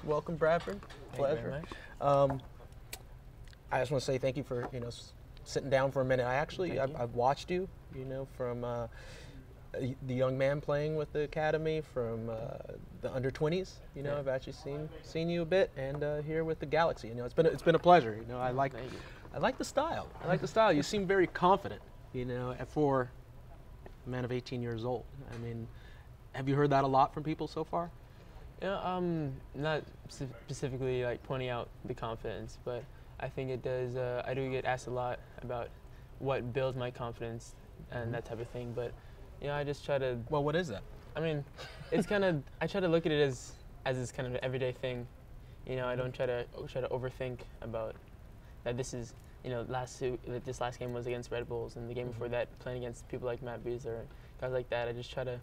welcome, Bradford. Thank you very much. I just want to say thank you for sitting down for a minute. I've watched you, from the young man playing with the academy, from the under 20s. I've actually seen you a bit, and here with the Galaxy. It's been a pleasure. I like the style. I like the style. You seem very confident. For a man of 18 years old. I mean, have you heard that a lot from people so far? Not specifically like pointing out the confidence, but I think it does. I do get asked a lot about what builds my confidence and that type of thing. But I just try to. Well, what is that? I mean, it's kind of. I try to look at it as this kind of an everyday thing. I don't try to overthink about that. This is this last game was against Red Bulls, and the game before that playing against people like Matt Beasley, guys like that. I just try to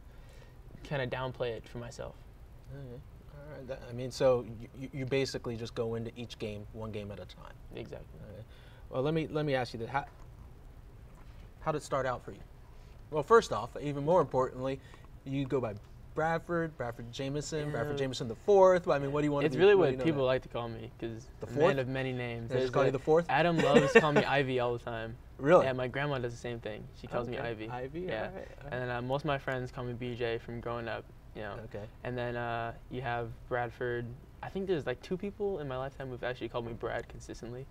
kind of downplay it for myself. Okay. All right. I mean, so you basically just go into each game one game at a time. Exactly. Okay. Well, let me ask you that. How did it start out for you? Well, first off, even more importantly, you go by Bradford Jamieson, Bradford Jamieson IV. I mean, what do you want to be? It's really what people like to call me, because the man of many names. They just call you the fourth? Adam loves to call me Ivy all the time. Really? Yeah, my grandma does the same thing. She calls me Ivy. Ivy, yeah. All right. And then most of my friends call me BJ from growing up. Okay. And then you have Bradford. I think there's like 2 people in my lifetime who've actually called me Brad consistently.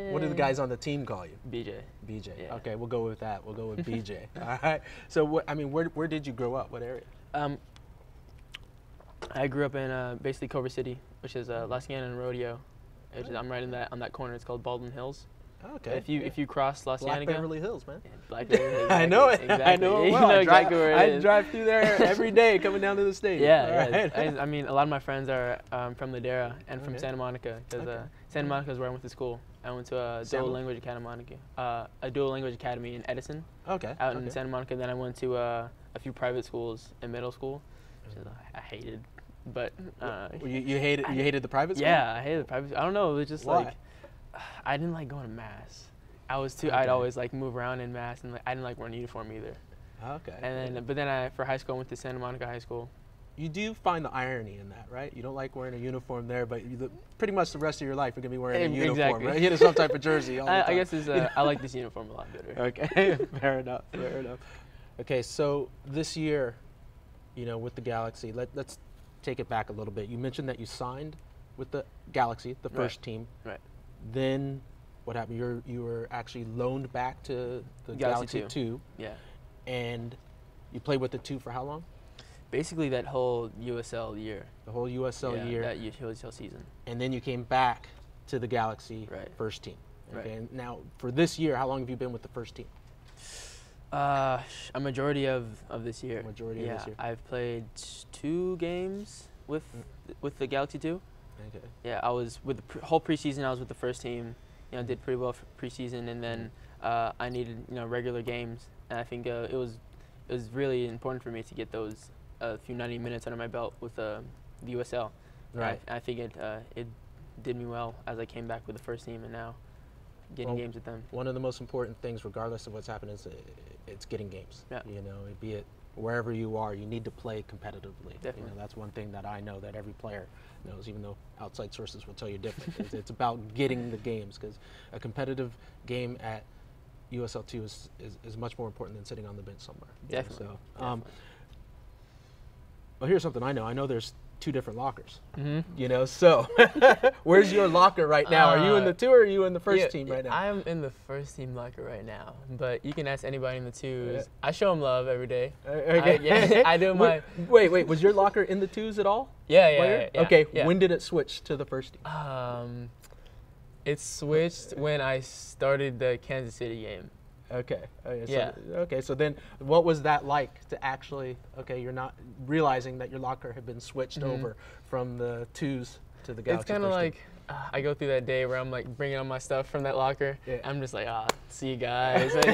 What do the guys on the team call you? BJ. BJ. Yeah. Okay, we'll go with that. We'll go with BJ. All right. So, where did you grow up? What area? I grew up in basically Culver City, which is Los Angeles and Rodeo. I'm right on that corner. It's called Baldwin Hills. Okay. If you cross Los Angeles, Black Beverly Hills, man. Black Beverly Hills. I know it. Exactly. I know it well. You know exactly where it is. I drive through there every day coming down to the stadium. Yeah. Right. I mean, a lot of my friends are from Ladera and from Santa Monica, because Santa Monica is where I went to school. I went to a dual language academy in Edison. Okay. Out in Santa Monica. Then I went to a few private schools in middle school, which I hated. But you hated the private school? Yeah, I hated the private school. I don't know. It was just Why? like I didn't like going to mass. I'd always like move around in mass, and I didn't like wearing a uniform either. Okay. And then for high school I went to Santa Monica High School. You do find the irony in that, right? You don't like wearing a uniform there, but pretty much the rest of your life you're gonna be wearing a uniform, right? You know, some type of jersey all the time. I guess I like this uniform a lot better. Okay, fair enough. Okay, so this year, with the Galaxy, let's take it back a little bit. You mentioned that you signed with the Galaxy, the first team. Right. Then what happened? You were actually loaned back to the Galaxy 2. Yeah. And you played with the 2 for how long? Basically that whole USL year. The whole USL year. That USL season. And then you came back to the Galaxy first team. Okay. And now for this year, how long have you been with the first team? A majority of this year. Majority of this year. I've played 2 games with the Galaxy 2. Okay. Yeah, I was with the whole preseason. I was with the first team. Did pretty well for preseason, and then I needed regular games, and I think it was really important for me to get those few 90 minutes under my belt with the USL. Right. I think it did me well as I came back with the first team, and now getting games with them. One of the most important things, regardless of what's happening, is it's getting games. Yeah. Be it wherever you are, you need to play competitively. Definitely. That's one thing that I know that every player knows, even though outside sources will tell you different. It's about getting the games, because a competitive game at USL 2 is much more important than sitting on the bench somewhere. Definitely. So, well, here's something I know. I know there's 2 different lockers. So where's your locker right now? Are you in the 2 or are you in the first team right now? I'm in the first team locker right now, but you can ask anybody in the 2s. I show them love every day. Okay. I do my. Wait. Was your locker in the 2s at all? Yeah. Okay. Yeah. When did it switch to the first team? It switched when I started the Kansas City game. Okay. Yeah. Okay. So then, what was that like to actually? Okay, you're not realizing that your locker had been switched over from the 2s to the Galaxy. It's kind of like I go through that day where I'm like bringing on my stuff from that locker. Yeah. I'm just like, see you guys. But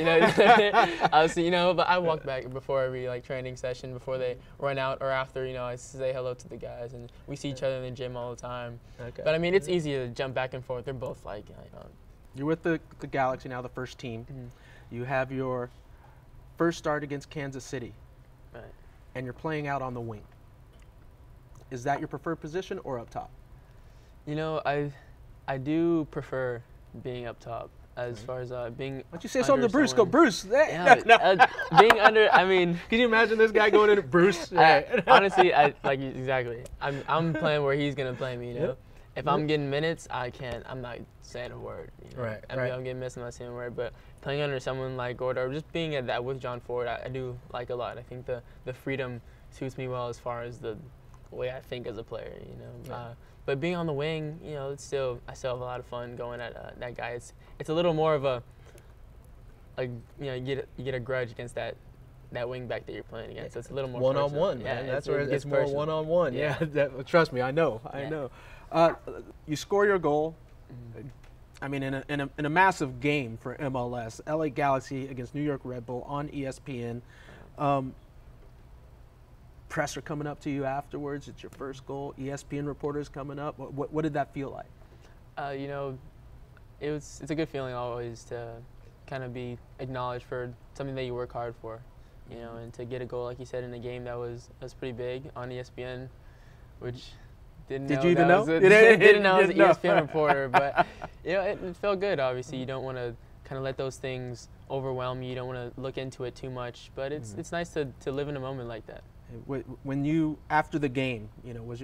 I walk back before every training session, before they run out or after. I say hello to the guys, and we see each other in the gym all the time. Okay. But I mean, it's easy to jump back and forth. They're both You're with the Galaxy now, the first team. You have your first start against Kansas City, right. and you're playing out on the wing. Is that your preferred position or up top? You know, I do prefer being up top as far as being. Why don't you say something to Bruce? Go, Bruce. Yeah, being under. I mean, can you imagine this guy going in? Bruce. Honestly, exactly. I'm playing where he's gonna play me. You know, if I'm getting minutes, I'm not saying a word. You know? Right. I mean, I'm getting minutes, I'm not saying a word. But playing under someone like Gord, or just being at that with John Ford, I do like a lot. I think the freedom suits me well as far as the way I think as a player. You know. Yeah. But being on the wing, you know, I still have a lot of fun going at that guy. It's a little more of a, like, you know, you get a grudge against that wing back that you're playing against. So it's a little more one-on-one. Yeah, that's where it's more one-on-one. Yeah, trust me, I know. You score your goal. Mm-hmm. I mean, in a massive game for MLS, LA Galaxy against New York Red Bull on ESPN. Presser coming up to you afterwards. It's your first goal. ESPN reporters coming up. What did that feel like? You know, it's a good feeling always to kind of be acknowledged for something that you work hard for, you know, and to get a goal, like you said, in a game that was pretty big on ESPN, which didn't know. Did you even know? Didn't know I was an ESPN reporter, but you know, it felt good. Obviously, you don't want to kind of let those things overwhelm you. You don't want to look into it too much, but it's nice to live in a moment like that. When you, after the game, you know,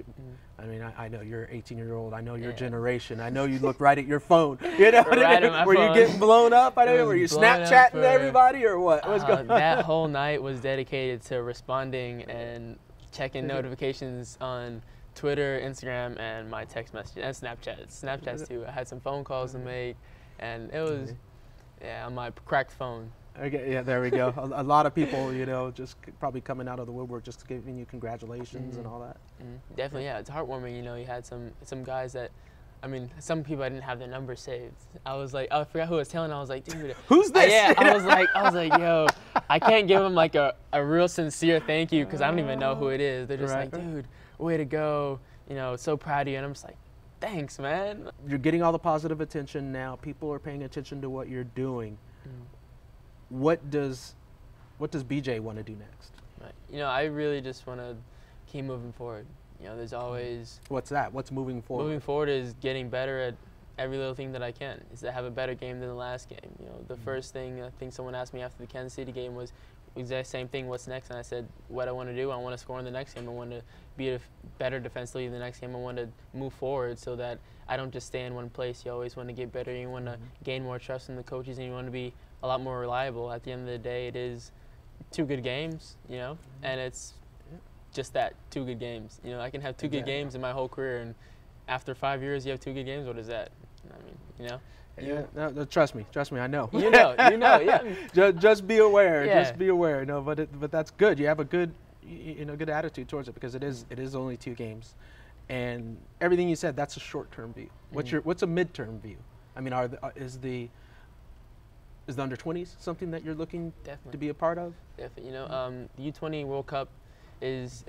I mean, I know you're 18-year-old. I know your generation. I know you looked right at your phone. You know, were you getting blown up? I don't know. Were you Snapchatting everybody or what? What's going on? That whole night was dedicated to responding and checking notifications on Twitter, Instagram, and my text message, and Snapchats too. I had some phone calls to make, and it was, on my cracked phone. Okay, yeah, there we go. A lot of people, you know, just probably coming out of the woodwork, just giving you congratulations and all that. Definitely, yeah, it's heartwarming. You know, you had some guys that, I mean, some people I didn't have their numbers saved. I was like, I forgot who I was telling. I was like, dude, who's this? Yeah, I was like, yo, I can't give them like a real sincere thank you because I don't even know who it is. They're just like, dude, way to go. You know, so proud of you. And I'm just like, thanks, man. You're getting all the positive attention now. People are paying attention to what you're doing. What does BJ want to do next? Right. You know, I really just want to keep moving forward. You know, there's always... What's that? What's moving forward? Moving forward is getting better at every little thing that I can, is to have a better game than the last game. You know, the first thing I think someone asked me after the Kansas City game was the exact same thing, what's next? And I said, what I want to do, I want to score in the next game. I want to be better defensively in the next game. I want to move forward so that I don't just stay in one place. You always want to get better. You want to gain more trust in the coaches, and you want to be a lot more reliable. At the end of the day, it is 2 good games, you know, and it's just that, 2 good games. You know, I can have 2 good games in my whole career, and after 5 years, you have 2 good games. What is that? I mean, you know. Yeah, no, trust me, I know. You know, yeah. Just be aware, just be aware. No, but that's good. You have a good, good attitude towards it because it is only 2 games, and everything you said, that's a short-term view. What's a midterm view? I mean, is the under-20s something that you're looking to be a part of? Definitely. You know, the U20 World Cup has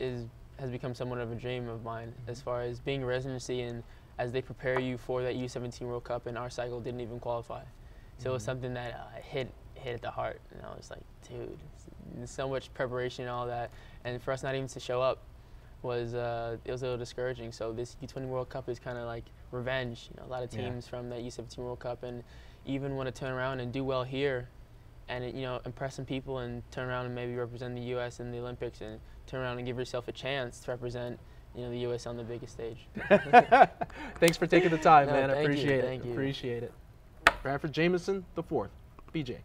become somewhat of a dream of mine as far as being a residency, and as they prepare you for that U17 World Cup, and our cycle didn't even qualify. So it was something that hit at the heart, and I was like, dude, there's so much preparation and all that, and for us not even to show up it was a little discouraging. So this U20 World Cup is kind of like revenge. You know, a lot of teams from that U17 World Cup and even want to turn around and do well here and, you know, impress some people and turn around and maybe represent the U.S. in the Olympics and turn around and give yourself a chance to represent, you know, the U.S. on the biggest stage. Thanks for taking the time, man. I Thank you. Appreciate it. Bradford Jamieson IV, BJ.